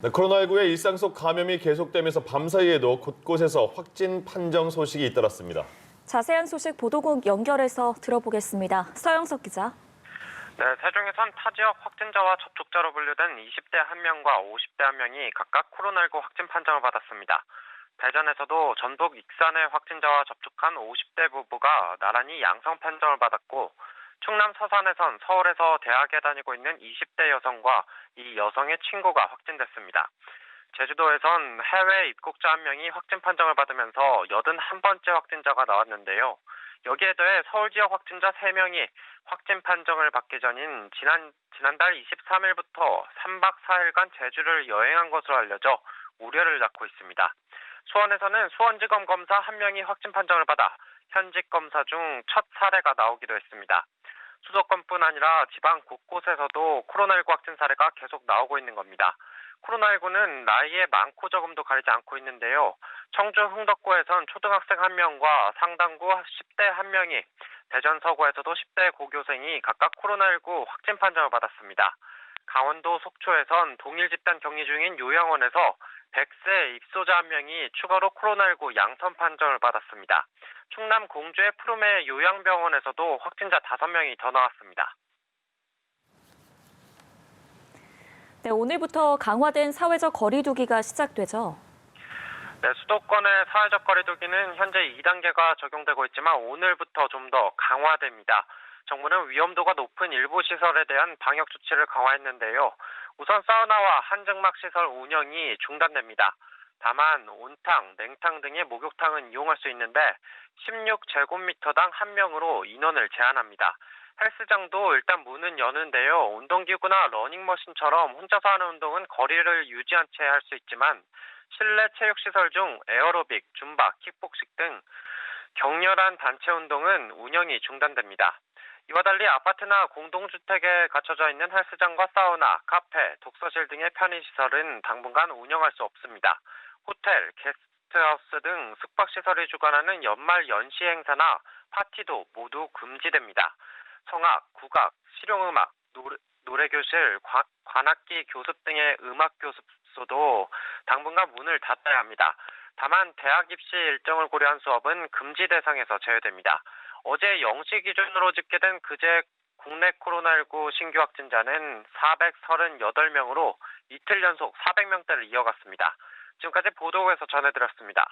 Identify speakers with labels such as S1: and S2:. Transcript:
S1: 네, 코로나19의 일상 속 감염이 계속되면서 밤사이에도 곳곳에서 확진 판정 소식이 잇따랐습니다.
S2: 자세한 소식 보도국 연결해서 들어보겠습니다. 서영석 기자.
S3: 네, 세종에선 타 지역 확진자와 접촉자로 분류된 20대 1명과 50대 1명이 각각 코로나19 확진 판정을 받았습니다. 대전에서도 전북 익산의 확진자와 접촉한 50대 부부가 나란히 양성 판정을 받았고, 충남 서산에선 서울에서 대학에 다니고 있는 20대 여성과 이 여성의 친구가 확진됐습니다. 제주도에선 해외 입국자 1명이 확진 판정을 받으면서 81번째 확진자가 나왔는데요. 여기에 더해 서울 지역 확진자 3명이 확진 판정을 받기 전인 지난달 23일부터 3박 4일간 제주를 여행한 것으로 알려져 우려를 낳고 있습니다. 수원에서는 수원지검 검사 1명이 확진 판정을 받아 현직 검사 중 첫 사례가 나오기도 했습니다. 수도권뿐 아니라 지방 곳곳에서도 코로나19 확진 사례가 계속 나오고 있는 겁니다. 코로나19는 나이에 많고 적음도 가리지 않고 있는데요. 청주 흥덕구에선 초등학생 1명과 상당구 10대 1명이, 대전 서구에서도 10대 고교생이 각각 코로나19 확진 판정을 받았습니다. 강원도 속초에선 동일 집단 격리 중인 요양원에서 100세 입소자 1명이 추가로 코로나19 양성 판정을 받았습니다. 충남 공주의 푸르메 요양병원에서도 확진자 5명이 더 나왔습니다.
S2: 네, 오늘부터 강화된 사회적 거리 두기가 시작되죠.
S3: 네, 수도권의 사회적 거리 두기는 현재 2단계가 적용되고 있지만 오늘부터 좀 더 강화됩니다. 정부는 위험도가 높은 일부 시설에 대한 방역 조치를 강화했는데요. 우선 사우나와 한증막 시설 운영이 중단됩니다. 다만 온탕, 냉탕 등의 목욕탕은 이용할 수 있는데 16제곱미터당 1명으로 인원을 제한합니다. 헬스장도 일단 문은 여는데요. 운동기구나 러닝머신처럼 혼자서 하는 운동은 거리를 유지한 채 할 수 있지만 실내 체육시설 중 에어로빅, 줌바, 킥복식 등 격렬한 단체 운동은 운영이 중단됩니다. 이와 달리 아파트나 공동주택에 갖춰져 있는 헬스장과 사우나, 카페, 독서실 등의 편의시설은 당분간 운영할 수 없습니다. 호텔, 게스트하우스 등 숙박시설이 주관하는 연말 연시 행사나 파티도 모두 금지됩니다. 성악, 국악, 실용음악, 노래교실, 관악기 교습 등의 음악교습소도 당분간 문을 닫아야 합니다. 다만 대학 입시 일정을 고려한 수업은 금지 대상에서 제외됩니다. 어제 0시 기준으로 집계된 그제 국내 코로나19 신규 확진자는 438명으로 이틀 연속 400명대를 이어갔습니다. 지금까지 보도국에서 전해드렸습니다.